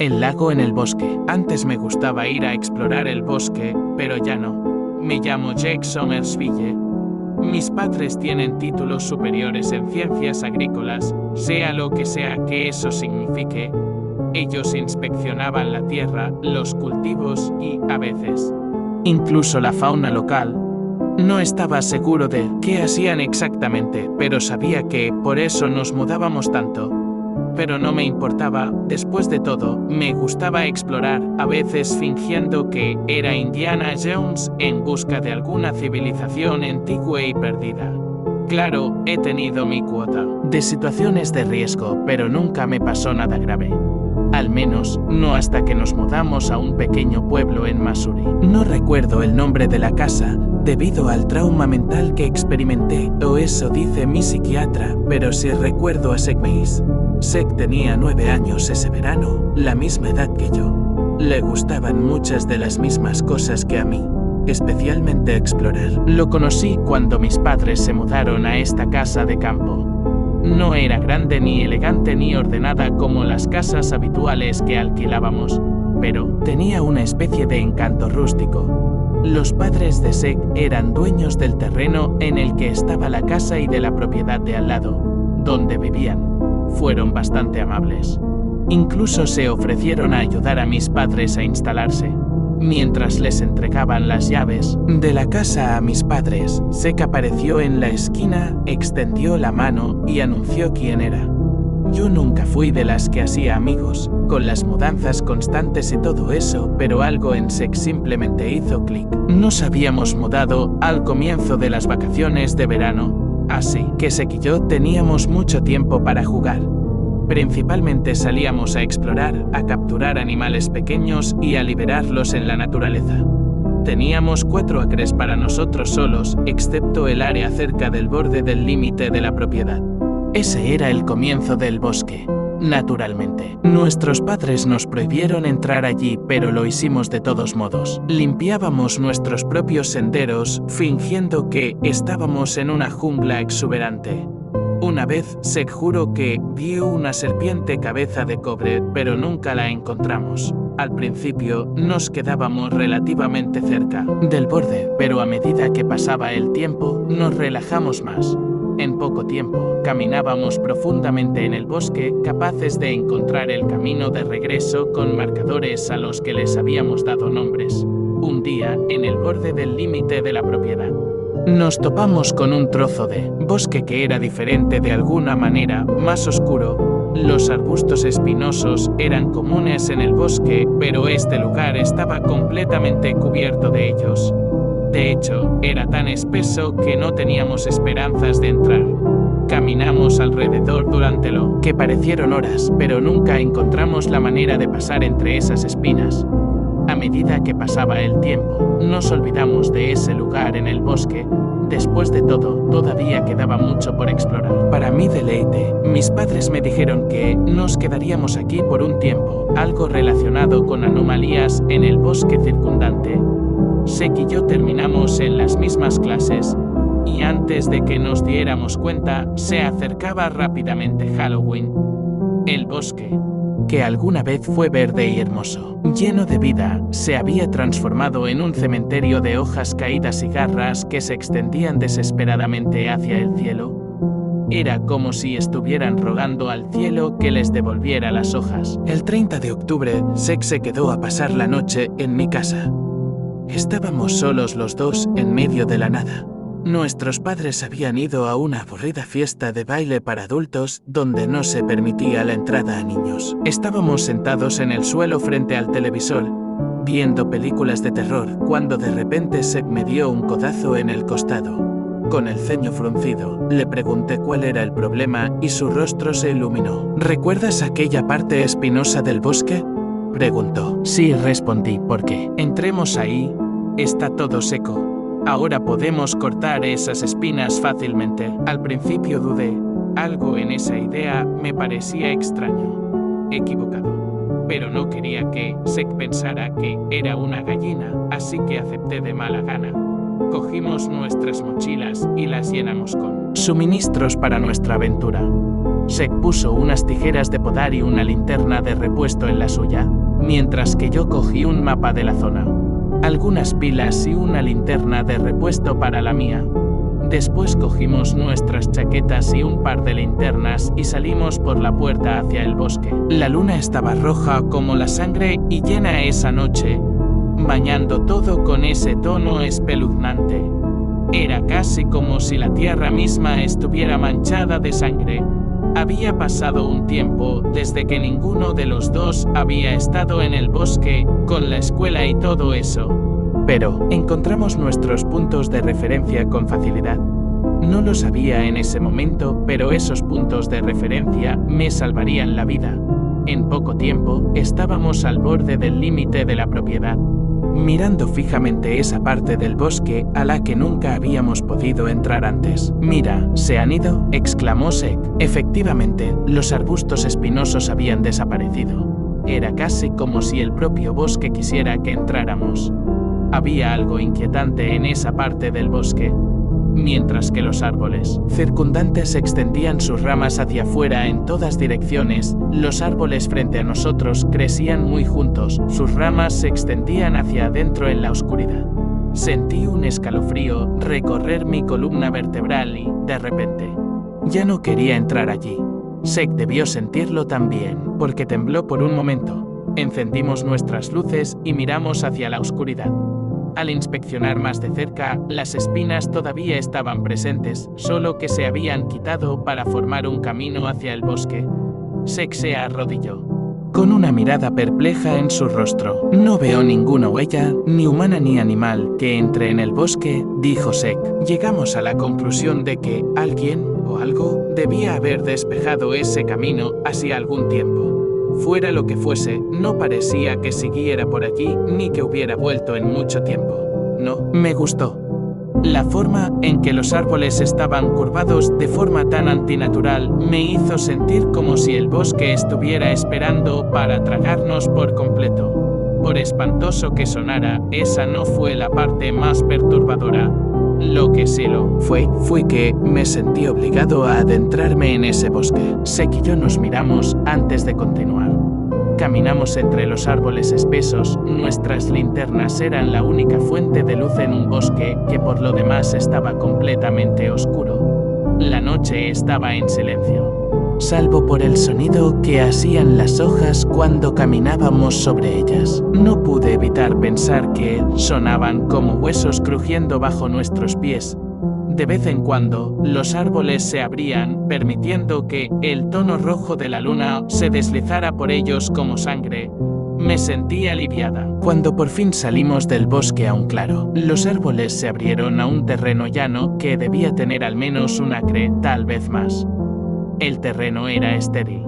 El lago en el bosque. Antes me gustaba ir a explorar el bosque, pero ya no. Me llamo Jake Somersville. Mis padres tienen títulos superiores en ciencias agrícolas, sea lo que sea que eso signifique. Ellos inspeccionaban la tierra, los cultivos y, a veces, incluso la fauna local. No estaba seguro de qué hacían exactamente, pero sabía que por eso nos mudábamos tanto. Pero no me importaba, después de todo, me gustaba explorar, a veces fingiendo que era Indiana Jones en busca de alguna civilización antigua y perdida. Claro, he tenido mi cuota de situaciones de riesgo, pero nunca me pasó nada grave. Al menos, no hasta que nos mudamos a un pequeño pueblo en Missouri. No recuerdo el nombre de la casa, debido al trauma mental que experimenté, o eso dice mi psiquiatra, pero sí recuerdo a Sek Mays. Sek tenía 9 años ese verano, la misma edad que yo. Le gustaban muchas de las mismas cosas que a mí, especialmente explorar. Lo conocí cuando mis padres se mudaron a esta casa de campo. No era grande ni elegante ni ordenada como las casas habituales que alquilábamos, pero tenía una especie de encanto rústico. Los padres de Sek eran dueños del terreno en el que estaba la casa y de la propiedad de al lado, donde vivían. Fueron bastante amables. Incluso se ofrecieron a ayudar a mis padres a instalarse. Mientras les entregaban las llaves de la casa a mis padres, Sek apareció en la esquina, extendió la mano y anunció quién era. Yo nunca fui de las que hacía amigos, con las mudanzas constantes y todo eso, pero algo en Sek simplemente hizo clic. Nos habíamos mudado al comienzo de las vacaciones de verano, así que Sek y yo teníamos mucho tiempo para jugar. Principalmente salíamos a explorar, a capturar animales pequeños y a liberarlos en la naturaleza. Teníamos 4 acres para nosotros solos, excepto el área cerca del borde del límite de la propiedad. Ese era el comienzo del bosque. Naturalmente, nuestros padres nos prohibieron entrar allí, pero lo hicimos de todos modos. Limpiábamos nuestros propios senderos, fingiendo que estábamos en una jungla exuberante. Una vez, Sek juró que vio una serpiente cabeza de cobre, pero nunca la encontramos. Al principio, nos quedábamos relativamente cerca del borde, pero a medida que pasaba el tiempo, nos relajamos más. En poco tiempo, caminábamos profundamente en el bosque, capaces de encontrar el camino de regreso con marcadores a los que les habíamos dado nombres. Un día, en el borde del límite de la propiedad, nos topamos con un trozo de bosque que era diferente de alguna manera, más oscuro. Los arbustos espinosos eran comunes en el bosque, pero este lugar estaba completamente cubierto de ellos. De hecho, era tan espeso que no teníamos esperanzas de entrar. Caminamos alrededor durante lo que parecieron horas, pero nunca encontramos la manera de pasar entre esas espinas. A medida que pasaba el tiempo, nos olvidamos de ese lugar en el bosque. Después de todo, todavía quedaba mucho por explorar. Para mi deleite, mis padres me dijeron que nos quedaríamos aquí por un tiempo, algo relacionado con anomalías en el bosque circundante. Sek y yo terminamos en las mismas clases, y antes de que nos diéramos cuenta, se acercaba rápidamente Halloween. El bosque, que alguna vez fue verde y hermoso, lleno de vida, se había transformado en un cementerio de hojas caídas y garras que se extendían desesperadamente hacia el cielo. Era como si estuvieran rogando al cielo que les devolviera las hojas. El 30 de octubre, Sek se quedó a pasar la noche en mi casa. Estábamos solos los dos en medio de la nada. Nuestros padres habían ido a una aburrida fiesta de baile para adultos donde no se permitía la entrada a niños. Estábamos sentados en el suelo frente al televisor, viendo películas de terror, cuando de repente Sek me dio un codazo en el costado. Con el ceño fruncido, le pregunté cuál era el problema y su rostro se iluminó. ¿Recuerdas aquella parte espinosa del bosque?, preguntó. Sí, respondí, ¿por qué? Entremos ahí. Está todo seco. Ahora podemos cortar esas espinas fácilmente. Al principio dudé. Algo en esa idea me parecía extraño. Equivocado. Pero no quería que Sek pensara que era una gallina, así que acepté de mala gana. Cogimos nuestras mochilas y las llenamos con suministros para nuestra aventura. Sek puso unas tijeras de podar y una linterna de repuesto en la suya, mientras que yo cogí un mapa de la zona, algunas pilas y una linterna de repuesto para la mía. Después cogimos nuestras chaquetas y un par de linternas y salimos por la puerta hacia el bosque. La luna estaba roja como la sangre y llena esa noche, bañando todo con ese tono espeluznante. Era casi como si la tierra misma estuviera manchada de sangre. Había pasado un tiempo desde que ninguno de los dos había estado en el bosque, con la escuela y todo eso. Pero encontramos nuestros puntos de referencia con facilidad. No lo sabía en ese momento, pero esos puntos de referencia me salvarían la vida. En poco tiempo, estábamos al borde del límite de la propiedad, mirando fijamente esa parte del bosque a la que nunca habíamos podido entrar antes. «Mira, ¿se han ido?», exclamó Sek. Efectivamente, los arbustos espinosos habían desaparecido. Era casi como si el propio bosque quisiera que entráramos. Había algo inquietante en esa parte del bosque. Mientras que los árboles circundantes extendían sus ramas hacia afuera en todas direcciones, los árboles frente a nosotros crecían muy juntos, sus ramas se extendían hacia adentro en la oscuridad. Sentí un escalofrío recorrer mi columna vertebral y, de repente, ya no quería entrar allí. Sek debió sentirlo también, porque tembló por un momento. Encendimos nuestras luces y miramos hacia la oscuridad. Al inspeccionar más de cerca, las espinas todavía estaban presentes, solo que se habían quitado para formar un camino hacia el bosque. Sek se arrodilló, con una mirada perpleja en su rostro. «No veo ninguna huella, ni humana ni animal, que entre en el bosque», dijo Sek. Llegamos a la conclusión de que alguien o algo debía haber despejado ese camino hacía algún tiempo. Fuera lo que fuese, no parecía que siguiera por allí ni que hubiera vuelto en mucho tiempo. No, me gustó. La forma en que los árboles estaban curvados de forma tan antinatural me hizo sentir como si el bosque estuviera esperando para tragarnos por completo. Por espantoso que sonara, esa no fue la parte más perturbadora. Lo que sí lo fue que me sentí obligado a adentrarme en ese bosque. Sek y yo nos miramos antes de continuar. Caminamos entre los árboles espesos, nuestras linternas eran la única fuente de luz en un bosque que por lo demás estaba completamente oscuro. La noche estaba en silencio, salvo por el sonido que hacían las hojas cuando caminábamos sobre ellas. No pude evitar pensar que sonaban como huesos crujiendo bajo nuestros pies. De vez en cuando, los árboles se abrían, permitiendo que el tono rojo de la luna se deslizara por ellos como sangre. Me sentí aliviada. Cuando por fin salimos del bosque a un claro, los árboles se abrieron a un terreno llano que debía tener al menos un acre, tal vez más. El terreno era estéril,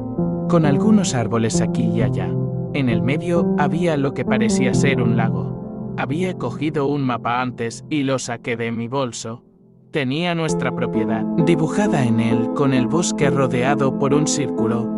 con algunos árboles aquí y allá. En el medio había lo que parecía ser un lago. Había cogido un mapa antes y lo saqué de mi bolso. Tenía nuestra propiedad dibujada en él con el bosque rodeado por un círculo.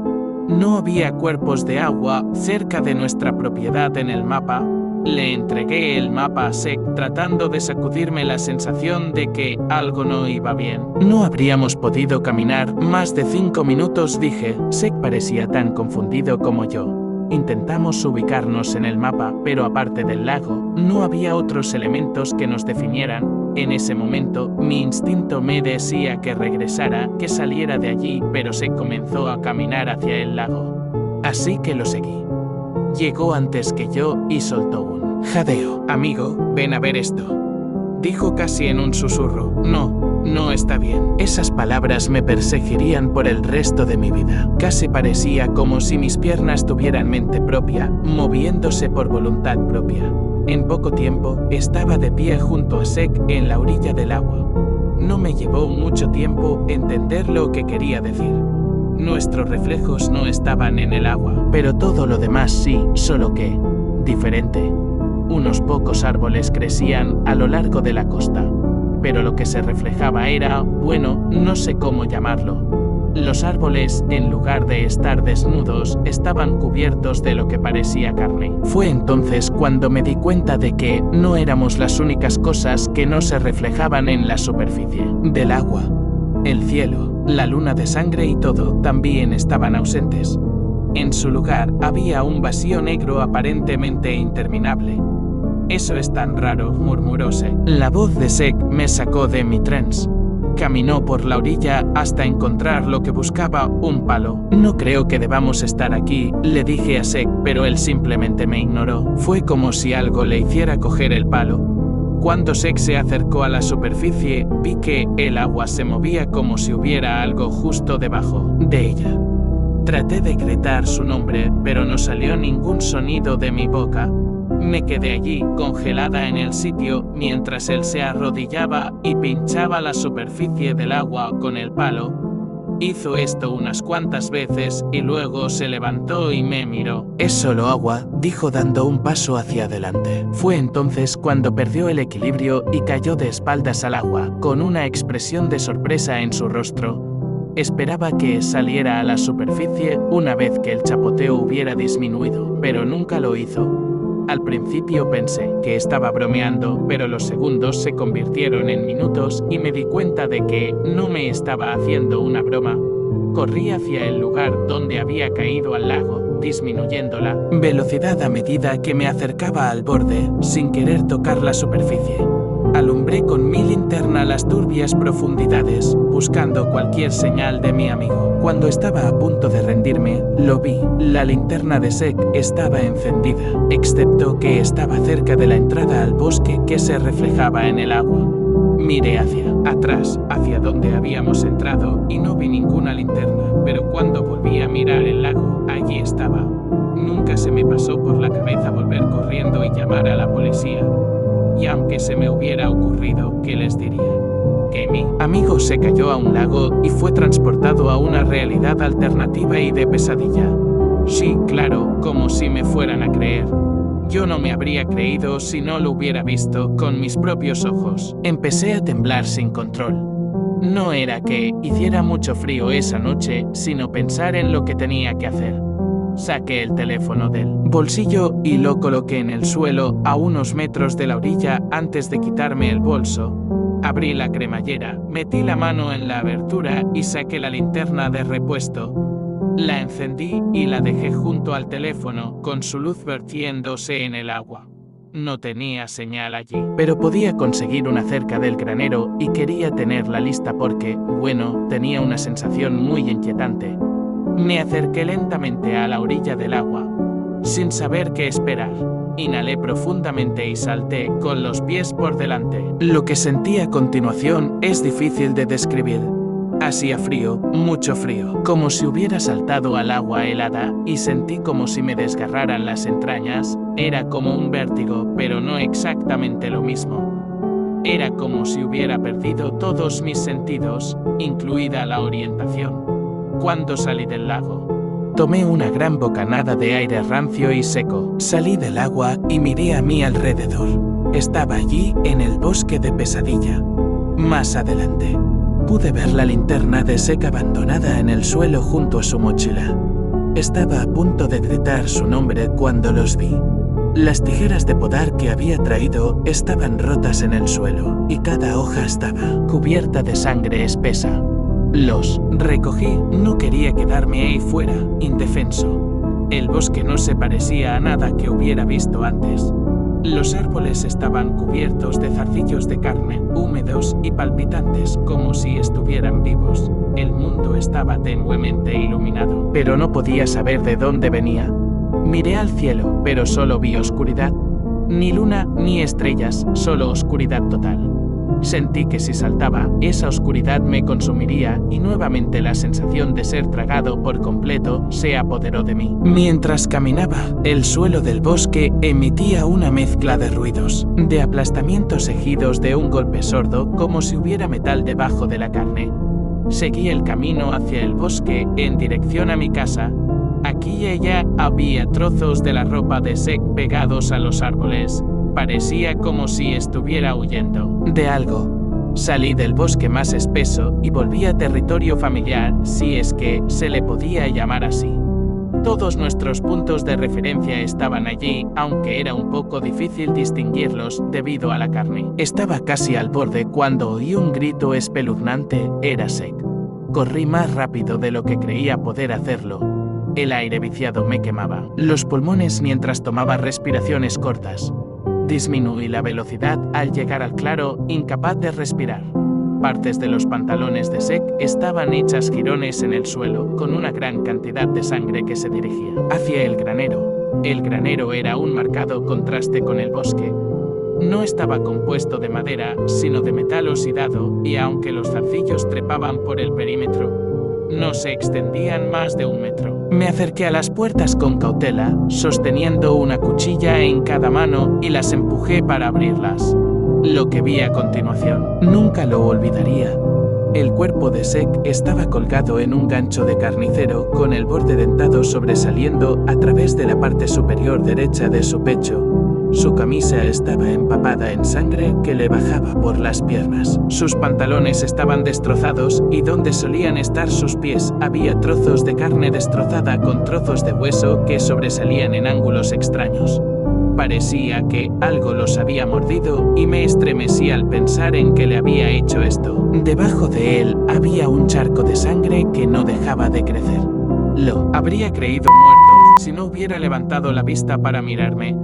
No había cuerpos de agua cerca de nuestra propiedad en el mapa. Le entregué el mapa a Sek tratando de sacudirme la sensación de que algo no iba bien. No habríamos podido caminar más de 5 minutos, dije. Sek parecía tan confundido como yo. Intentamos ubicarnos en el mapa, pero aparte del lago, no había otros elementos que nos definieran. En ese momento, mi instinto me decía que regresara, que saliera de allí, pero Sek comenzó a caminar hacia el lago. Así que lo seguí. Llegó antes que yo y soltó un jadeo. «Amigo, ven a ver esto», dijo casi en un susurro. No está bien. Esas palabras me perseguirían por el resto de mi vida. Casi parecía como si mis piernas tuvieran mente propia, moviéndose por voluntad propia. En poco tiempo, estaba de pie junto a Sek en la orilla del agua. No me llevó mucho tiempo entender lo que quería decir. Nuestros reflejos no estaban en el agua, pero todo lo demás sí, solo que diferente. Unos pocos árboles crecían a lo largo de la costa, pero lo que se reflejaba era, bueno, no sé cómo llamarlo. Los árboles, en lugar de estar desnudos, estaban cubiertos de lo que parecía carne. Fue entonces cuando me di cuenta de que no éramos las únicas cosas que no se reflejaban en la superficie del agua. El cielo, la luna de sangre y todo también estaban ausentes. En su lugar había un vacío negro aparentemente interminable. «Eso es tan raro», murmuró Sek. La voz de Sek me sacó de mi trance. Caminó por la orilla hasta encontrar lo que buscaba, un palo. «No creo que debamos estar aquí», le dije a Sek, pero él simplemente me ignoró. Fue como si algo le hiciera coger el palo. Cuando Sek se acercó a la superficie, vi que el agua se movía como si hubiera algo justo debajo de ella. Traté de gritar su nombre, pero no salió ningún sonido de mi boca. Me quedé allí, congelada en el sitio, mientras él se arrodillaba y pinchaba la superficie del agua con el palo. Hizo esto unas cuantas veces y luego se levantó y me miró. «Es solo agua», dijo dando un paso hacia adelante. Fue entonces cuando perdió el equilibrio y cayó de espaldas al agua, con una expresión de sorpresa en su rostro. Esperaba que saliera a la superficie una vez que el chapoteo hubiera disminuido, pero nunca lo hizo. Al principio pensé que estaba bromeando, pero los segundos se convirtieron en minutos y me di cuenta de que no me estaba haciendo una broma. Corrí hacia el lugar donde había caído al lago, disminuyendo la velocidad a medida que me acercaba al borde, sin querer tocar la superficie. Alumbré con mi linterna las turbias profundidades, buscando cualquier señal de mi amigo. Cuando estaba a punto de rendirme, lo vi. La linterna de Sek estaba encendida, excepto que estaba cerca de la entrada al bosque que se reflejaba en el agua. Miré hacia atrás, hacia donde habíamos entrado, y no vi ninguna linterna, pero cuando volví a mirar el lago, allí estaba. Nunca se me pasó por la cabeza volver corriendo y llamar a la policía. Y aunque se me hubiera ocurrido, ¿qué les diría? Que mi amigo se cayó a un lago y fue transportado a una realidad alternativa y de pesadilla. Sí, claro, como si me fueran a creer. Yo no me habría creído si no lo hubiera visto con mis propios ojos. Empecé a temblar sin control. No era que hiciera mucho frío esa noche, sino pensar en lo que tenía que hacer. Saqué el teléfono del bolsillo y lo coloqué en el suelo a unos metros de la orilla antes de quitarme el bolso. Abrí la cremallera, metí la mano en la abertura y saqué la linterna de repuesto. La encendí y la dejé junto al teléfono, con su luz vertiéndose en el agua. No tenía señal allí, pero podía conseguir una cerca del granero y quería tenerla lista porque, bueno, tenía una sensación muy inquietante. Me acerqué lentamente a la orilla del agua, sin saber qué esperar. Inhalé profundamente y salté con los pies por delante. Lo que sentí a continuación es difícil de describir. Hacía frío, mucho frío, como si hubiera saltado al agua helada, y sentí como si me desgarraran las entrañas. Era como un vértigo, pero no exactamente lo mismo. Era como si hubiera perdido todos mis sentidos, incluida la orientación. Cuando salí del lago, tomé una gran bocanada de aire rancio y seco. Salí del agua y miré a mi alrededor. Estaba allí, en el bosque de Pesadilla. Más adelante, pude ver la linterna de Sek abandonada en el suelo junto a su mochila. Estaba a punto de gritar su nombre cuando los vi. Las tijeras de podar que había traído estaban rotas en el suelo, y cada hoja estaba cubierta de sangre espesa. Los recogí, no quería quedarme ahí fuera, indefenso. El bosque no se parecía a nada que hubiera visto antes. Los árboles estaban cubiertos de zarcillos de carne, húmedos y palpitantes, como si estuvieran vivos. El mundo estaba tenuemente iluminado, pero no podía saber de dónde venía. Miré al cielo, pero solo vi oscuridad. Ni luna ni estrellas, solo oscuridad total. Sentí que si saltaba, esa oscuridad me consumiría y nuevamente la sensación de ser tragado por completo se apoderó de mí. Mientras caminaba, el suelo del bosque emitía una mezcla de ruidos, de aplastamientos seguidos de un golpe sordo como si hubiera metal debajo de la carne. Seguí el camino hacia el bosque en dirección a mi casa. Aquí y allá había trozos de la ropa de Sek pegados a los árboles. Parecía como si estuviera huyendo de algo. Salí del bosque más espeso y volví a territorio familiar, si es que se le podía llamar así. Todos nuestros puntos de referencia estaban allí, aunque era un poco difícil distinguirlos debido a la carne. Estaba casi al borde cuando oí un grito espeluznante. Era Zack. Corrí más rápido de lo que creía poder hacerlo. El aire viciado me quemaba los pulmones mientras tomaba respiraciones cortas. Disminuí la velocidad al llegar al claro, incapaz de respirar. Partes de los pantalones de Zack estaban hechas jirones en el suelo, con una gran cantidad de sangre que se dirigía hacia el granero. El granero era un marcado contraste con el bosque. No estaba compuesto de madera, sino de metal oxidado, y aunque los zarcillos trepaban por el perímetro, no se extendían más de 1 metro. Me acerqué a las puertas con cautela, sosteniendo una cuchilla en cada mano y las empujé para abrirlas. Lo que vi a continuación, nunca lo olvidaría. El cuerpo de Zack estaba colgado en un gancho de carnicero con el borde dentado sobresaliendo a través de la parte superior derecha de su pecho. Su camisa estaba empapada en sangre que le bajaba por las piernas. Sus pantalones estaban destrozados y donde solían estar sus pies había trozos de carne destrozada con trozos de hueso que sobresalían en ángulos extraños. Parecía que algo los había mordido y me estremecí al pensar en que le había hecho esto. Debajo de él había un charco de sangre que no dejaba de crecer. Lo habría creído muerto si no hubiera levantado la vista para mirarme.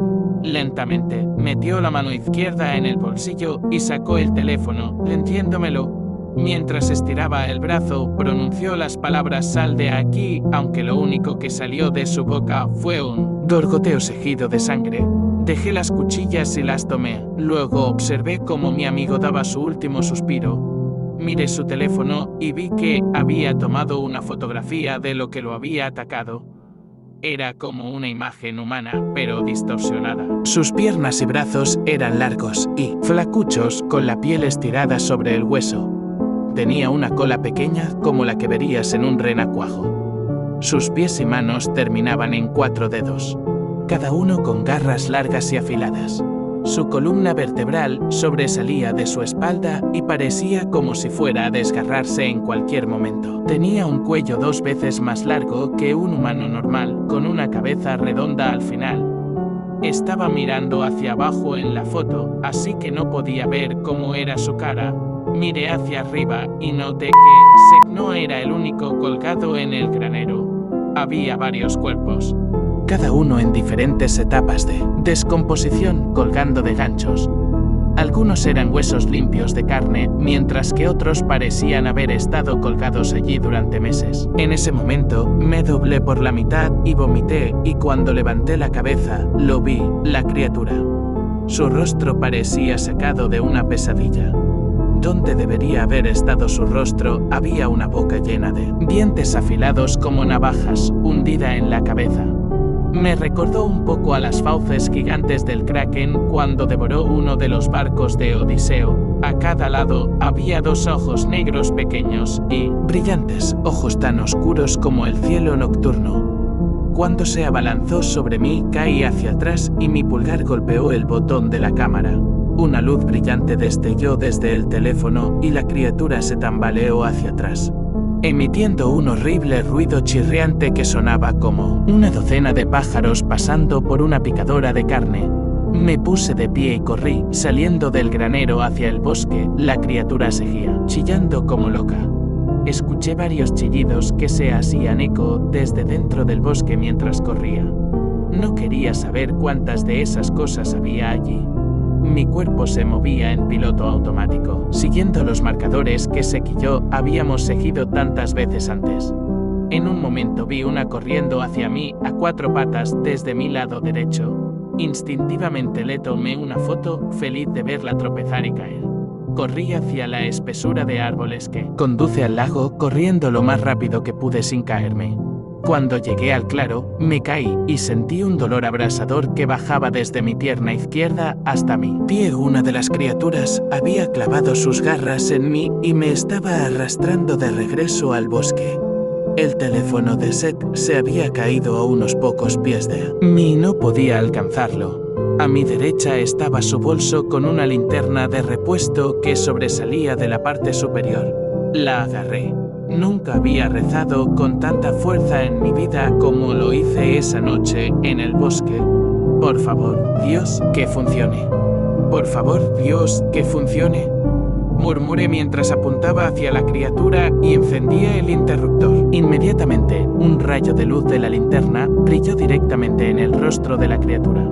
Lentamente, metió la mano izquierda en el bolsillo y sacó el teléfono, tendiéndomelo. Mientras estiraba el brazo, pronunció las palabras "sal de aquí", aunque lo único que salió de su boca fue un gorgoteo seguido de sangre. Dejé las cuchillas y las tomé. Luego observé cómo mi amigo daba su último suspiro. Miré su teléfono y vi que había tomado una fotografía de lo que lo había atacado. Era como una imagen humana, pero distorsionada. Sus piernas y brazos eran largos y flacuchos, con la piel estirada sobre el hueso. Tenía una cola pequeña como la que verías en un renacuajo. Sus pies y manos terminaban en 4 dedos, cada uno con garras largas y afiladas. Su columna vertebral sobresalía de su espalda y parecía como si fuera a desgarrarse en cualquier momento. Tenía un cuello 2 veces más largo que un humano normal, con una cabeza redonda al final. Estaba mirando hacia abajo en la foto, así que no podía ver cómo era su cara. Miré hacia arriba y noté que Zack no era el único colgado en el granero. Había varios cuerpos, cada uno en diferentes etapas de descomposición, colgando de ganchos. Algunos eran huesos limpios de carne, mientras que otros parecían haber estado colgados allí durante meses. En ese momento, me doblé por la mitad y vomité, y cuando levanté la cabeza, lo vi, la criatura. Su rostro parecía sacado de una pesadilla. Donde debería haber estado su rostro, había una boca llena de dientes afilados como navajas, hundida en la cabeza. Me recordó un poco a las fauces gigantes del Kraken cuando devoró uno de los barcos de Odiseo. A cada lado había 2 ojos negros pequeños y brillantes, ojos tan oscuros como el cielo nocturno. Cuando se abalanzó sobre mí, caí hacia atrás y mi pulgar golpeó el botón de la cámara. Una luz brillante destelló desde el teléfono y la criatura se tambaleó hacia atrás, emitiendo un horrible ruido chirriante que sonaba como una docena de pájaros pasando por una picadora de carne. Me puse de pie y corrí, saliendo del granero hacia el bosque. La criatura seguía, chillando como loca. Escuché varios chillidos que se hacían eco desde dentro del bosque mientras corría. No quería saber cuántas de esas cosas había allí. Mi cuerpo se movía en piloto automático, siguiendo los marcadores que Zack y yo habíamos seguido tantas veces antes. En un momento vi una corriendo hacia mí a 4 patas desde mi lado derecho. Instintivamente le tomé una foto, feliz de verla tropezar y caer. Corrí hacia la espesura de árboles que conduce al lago, corriendo lo más rápido que pude sin caerme. Cuando llegué al claro, me caí y sentí un dolor abrasador que bajaba desde mi pierna izquierda hasta mi pie. Una de las criaturas había clavado sus garras en mí y me estaba arrastrando de regreso al bosque. El teléfono de Zack se había caído a unos pocos pies de mí y no podía alcanzarlo. A mi derecha estaba su bolso con una linterna de repuesto que sobresalía de la parte superior. La agarré. Nunca había rezado con tanta fuerza en mi vida como lo hice esa noche en el bosque. Por favor, Dios, que funcione. Por favor, Dios, que funcione. Murmuré mientras apuntaba hacia la criatura y encendía el interruptor. Inmediatamente, un rayo de luz de la linterna brilló directamente en el rostro de la criatura.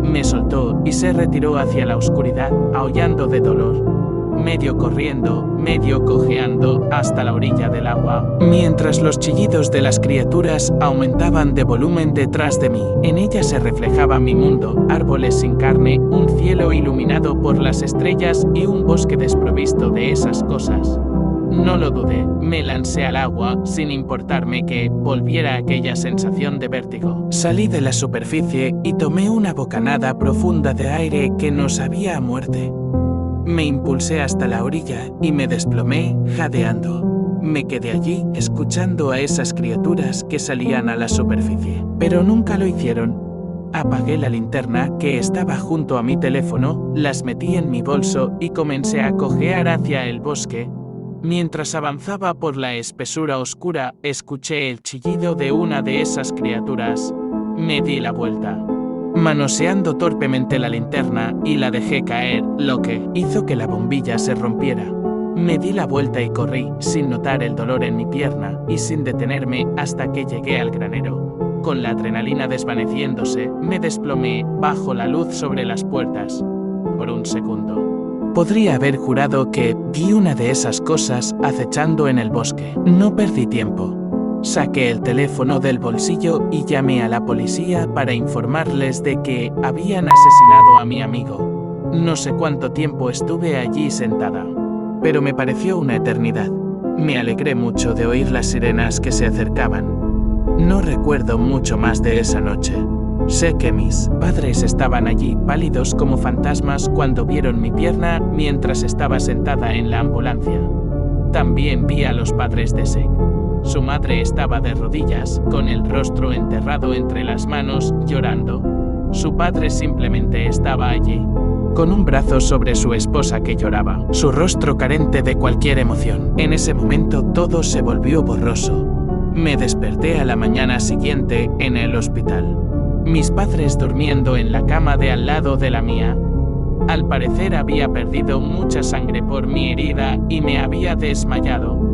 Me soltó y se retiró hacia la oscuridad, aullando de dolor. Medio corriendo, medio cojeando, hasta la orilla del agua, mientras los chillidos de las criaturas aumentaban de volumen detrás de mí. En ella se reflejaba mi mundo, árboles sin carne, un cielo iluminado por las estrellas y un bosque desprovisto de esas cosas. No lo dudé, me lancé al agua, sin importarme que volviera aquella sensación de vértigo. Salí de la superficie y tomé una bocanada profunda de aire que no sabía a muerte. Me impulsé hasta la orilla y me desplomé, jadeando. Me quedé allí, escuchando a esas criaturas que salían a la superficie. Pero nunca lo hicieron. Apagué la linterna que estaba junto a mi teléfono, las metí en mi bolso y comencé a cojear hacia el bosque. Mientras avanzaba por la espesura oscura, escuché el chillido de una de esas criaturas. Me di la vuelta, manoseando torpemente la linterna, y la dejé caer, lo que hizo que la bombilla se rompiera. Me di la vuelta y corrí, sin notar el dolor en mi pierna, y sin detenerme hasta que llegué al granero. Con la adrenalina desvaneciéndose, me desplomé bajo la luz sobre las puertas. Por un segundo, podría haber jurado que vi una de esas cosas acechando en el bosque. No perdí tiempo. Saqué el teléfono del bolsillo y llamé a la policía para informarles de que habían asesinado a mi amigo. No sé cuánto tiempo estuve allí sentada, pero me pareció una eternidad. Me alegré mucho de oír las sirenas que se acercaban. No recuerdo mucho más de esa noche. Sé que mis padres estaban allí, pálidos como fantasmas, cuando vieron mi pierna mientras estaba sentada en la ambulancia. También vi a los padres de Sek. Su madre estaba de rodillas, con el rostro enterrado entre las manos, llorando. Su padre simplemente estaba allí, con un brazo sobre su esposa que lloraba, su rostro carente de cualquier emoción. En ese momento todo se volvió borroso. Me desperté a la mañana siguiente en el hospital. Mis padres durmiendo en la cama de al lado de la mía. Al parecer había perdido mucha sangre por mi herida y me había desmayado.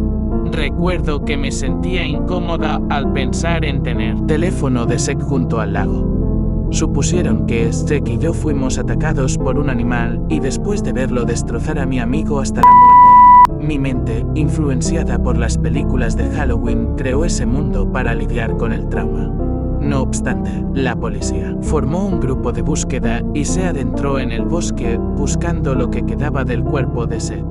Recuerdo que me sentía incómoda al pensar en tener teléfono de Sek junto al lago. Supusieron que Sek y yo fuimos atacados por un animal y después de verlo destrozar a mi amigo hasta la muerte. Mi mente, influenciada por las películas de Halloween, creó ese mundo para lidiar con el trauma. No obstante, la policía formó un grupo de búsqueda y se adentró en el bosque buscando lo que quedaba del cuerpo de Seth.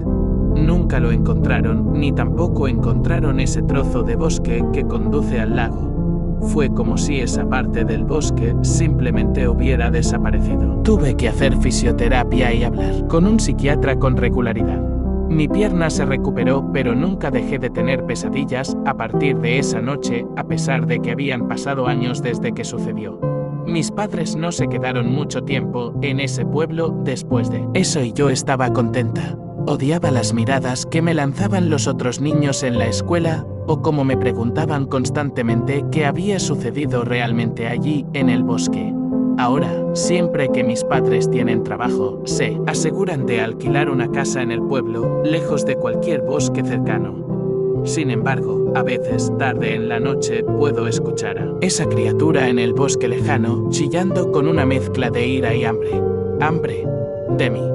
Nunca lo encontraron, ni tampoco encontraron ese trozo de bosque que conduce al lago. Fue como si esa parte del bosque simplemente hubiera desaparecido. Tuve que hacer fisioterapia y hablar con un psiquiatra con regularidad. Mi pierna se recuperó, pero nunca dejé de tener pesadillas a partir de esa noche, a pesar de que habían pasado años desde que sucedió. Mis padres no se quedaron mucho tiempo en ese pueblo después de eso y yo estaba contenta. Odiaba las miradas que me lanzaban los otros niños en la escuela, o como me preguntaban constantemente qué había sucedido realmente allí en el bosque. Ahora, siempre que mis padres tienen trabajo, se aseguran de alquilar una casa en el pueblo, lejos de cualquier bosque cercano. Sin embargo, a veces, tarde en la noche, puedo escuchar a esa criatura en el bosque lejano, chillando con una mezcla de ira y hambre. Hambre de mí.